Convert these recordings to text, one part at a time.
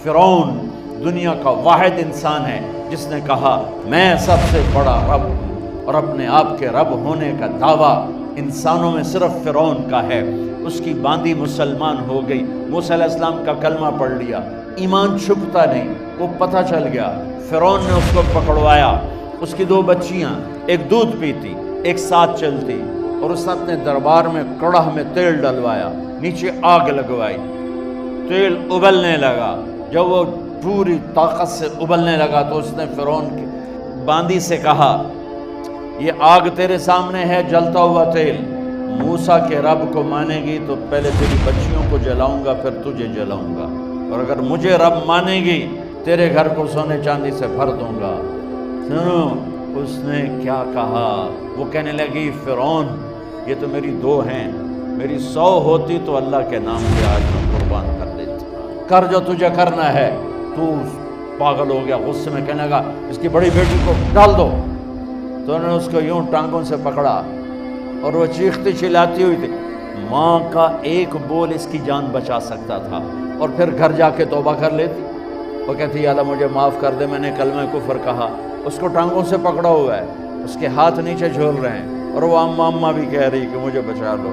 فرعون دنیا کا واحد انسان ہے جس نے کہا میں سب سے بڑا رب ہوں، اور اپنے آپ کے رب ہونے کا دعویٰ انسانوں میں صرف فرعون کا ہے۔ اس کی باندی مسلمان ہو گئی، موسیٰ علیہ السلام کا کلمہ پڑھ لیا، ایمان چھپتا نہیں، وہ پتہ چل گیا۔ فرعون نے اس کو پکڑوایا، اس کی 2 بچیاں، ایک دودھ پیتی ایک ساتھ چلتی، اور اس نے اپنے دربار میں کڑاہ میں تیل ڈلوایا، نیچے آگ لگوائی، تیل ابلنے لگا۔ جب وہ پوری طاقت سے ابلنے لگا تو اس نے فرعون کی باندی سے کہا یہ آگ تیرے سامنے ہے، جلتا ہوا تیل، موسیٰ کے رب کو مانے گی تو پہلے تیری بچیوں کو جلاؤں گا پھر تجھے جلاؤں گا، اور اگر مجھے رب مانے گی تیرے گھر کو سونے چاندی سے بھر دوں گا۔ سنو اس نے کیا کہا، وہ کہنے لگی فرعون یہ تو میری 2 ہیں، میری 100 ہوتی تو اللہ کے نام پہ آج میں قربان کر دیتی، کر جو تجھے کرنا ہے۔ تو پاگل ہو گیا، غصے میں کہنے لگا اس کی بڑی بیٹی کو ڈال دو۔ تو انہوں نے اس کو یوں ٹانگوں سے پکڑا اور وہ چیختی چلاتی ہوئی تھی۔ ماں کا ایک بول اس کی جان بچا سکتا تھا، اور پھر گھر جا کے توبہ کر لیتی۔ وہ کہتی یا اللہ مجھے معاف کر دے، میں نے کلمہ کفر کہا۔ اس کو ٹانگوں سے پکڑا ہوا ہے، اس کے ہاتھ نیچے جھول رہے ہیں، اور وہ اماں بھی کہہ رہی کہ مجھے بچا لو۔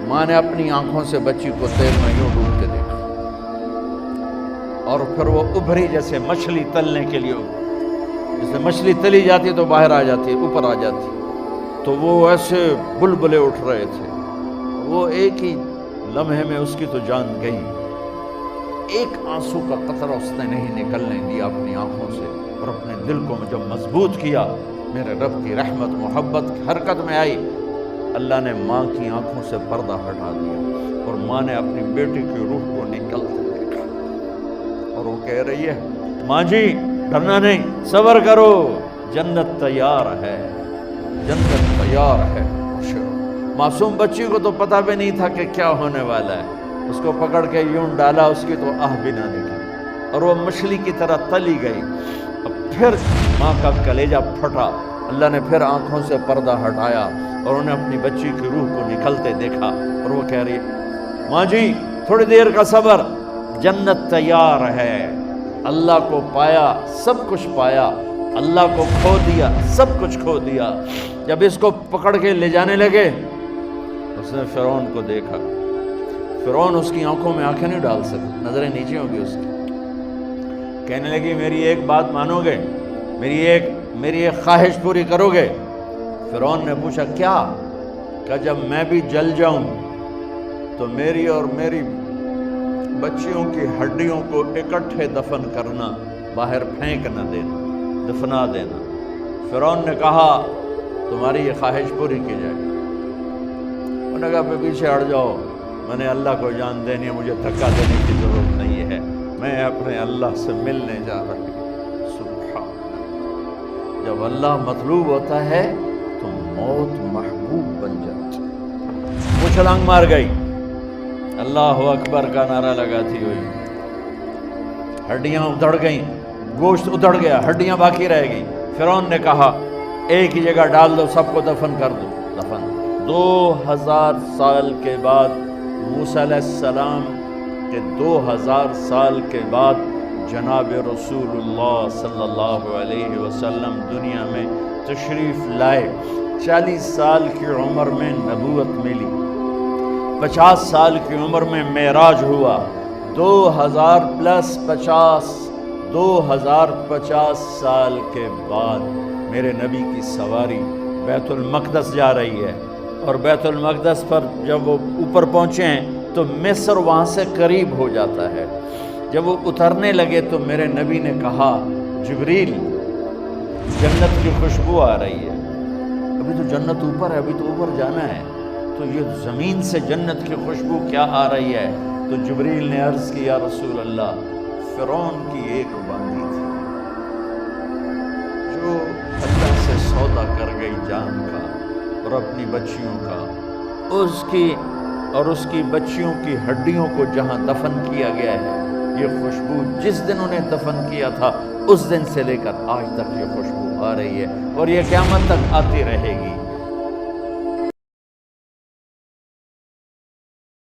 ماں نے اپنی آنکھوں سے بچی کو تیل میں یوں ڈوبتے دیکھا، اور پھر وہ ابھری جیسے مچھلی تلنے کے لیے، جیسے مچھلی تلی جاتی تو باہر آ جاتی، اوپر آ جاتی، تو وہ ایسے بلبلے اٹھ رہے تھے۔ وہ ایک ہی لمحے میں اس کی تو جان گئی، ایک آنسو کا قطرہ اس نے نہیں نکلنے دیا اپنی آنکھوں سے، اور اپنے دل کو جب مضبوط کیا، میرے رب کی رحمت محبت حرکت میں آئی۔ اللہ نے ماں کی آنکھوں سے پردہ ہٹا دیا، اور ماں نے اپنی بیٹی کی روح کو نکلتے دیکھا، اور وہ کہہ رہی ہے ماں جی ڈرنا نہیں، صبر کرو، جنت تیار ہے، جنت تیار ہے۔ معصوم بچی کو تو پتہ بھی نہیں تھا کہ کیا ہونے والا ہے، اس کو پکڑ کے یوں ڈالا، اس کی تو آہ بھی نہ نکلی، اور وہ مچھلی کی طرح تلی گئی۔ اب پھر ماں کا کلیجہ پھٹا، اللہ نے پھر آنکھوں سے پردہ ہٹایا، اور انہیں اپنی بچی کی روح کو نکلتے دیکھا، اور وہ کہہ رہی ہے ماں جی تھوڑی دیر کا صبر، جنت تیار ہے۔ اللہ کو پایا سب کچھ پایا، اللہ کو کھو دیا سب کچھ کھو دیا۔ جب اس کو پکڑ کے لے جانے لگے، اس نے فرعون کو دیکھا، فرعون اس کی آنکھوں میں آنکھیں نہیں ڈال سکتا، نظریں نیچے ہوں گی اس کی۔ کہنے لگی میری ایک بات مانو گے، میری ایک خواہش پوری کرو گے؟ فرعون نے پوچھا کیا؟ کہ جب میں بھی جل جاؤں تو میری اور میری بچیوں کی ہڈیوں کو اکٹھے دفن کرنا، باہر پھینک نہ دینا، دفنا دینا۔ فرعون نے کہا تمہاری یہ خواہش پوری کی جائے۔ انہوں نے کہا پہ پیچھے ہٹ جاؤ، میں نے اللہ کو جان دینی ہے، مجھے دھکا دینے کی ضرورت نہیں ہے، میں اپنے اللہ سے ملنے جا رہی ہوں۔ سبحان اللہ، جب اللہ مطلوب ہوتا ہے تو موت محبوب بن جاتی۔ وہ چھلانگ مار گئی، اللہ اکبر کا نعرہ لگاتی ہوئی، ہڈیاں ادھڑ گئیں، گوشت ادھڑ گیا، ہڈیاں باقی رہ گئیں۔ فرعون نے کہا ایک ہی جگہ ڈال دو، سب کو دفن کر دو۔ دفن 2000 سال کے بعد، موسیٰ علیہ السلام کے 2000 سال کے بعد جناب رسول اللہ صلی اللہ علیہ وسلم دنیا میں تشریف لائے۔ 40 سال کی عمر میں نبوت ملی، 50 سال کی عمر میں معراج ہوا، 2050 سال کے بعد میرے نبی کی سواری بیت المقدس جا رہی ہے، اور بیت المقدس پر جب وہ اوپر پہنچے ہیں تو مصر وہاں سے قریب ہو جاتا ہے۔ جب وہ اترنے لگے تو میرے نبی نے کہا جبریل جنت کی خوشبو آ رہی ہے، ابھی تو جنت اوپر ہے، ابھی تو اوپر جانا ہے، تو یہ زمین سے جنت کی خوشبو کیا آ رہی ہے؟ تو جبریل نے عرض کی یا رسول اللہ فرعون کی ایک باندی تھی جو اللہ سے سودا کر گئی جان کا اور اپنی بچیوں کا، اس کی بچیوں کی ہڈیوں کو جہاں دفن کیا گیا ہے، یہ خوشبو جس دن انہیں دفن کیا تھا اس دن سے لے کر آج تک یہ خوشبو آ رہی ہے، اور یہ قیامت تک آتی رہے گی۔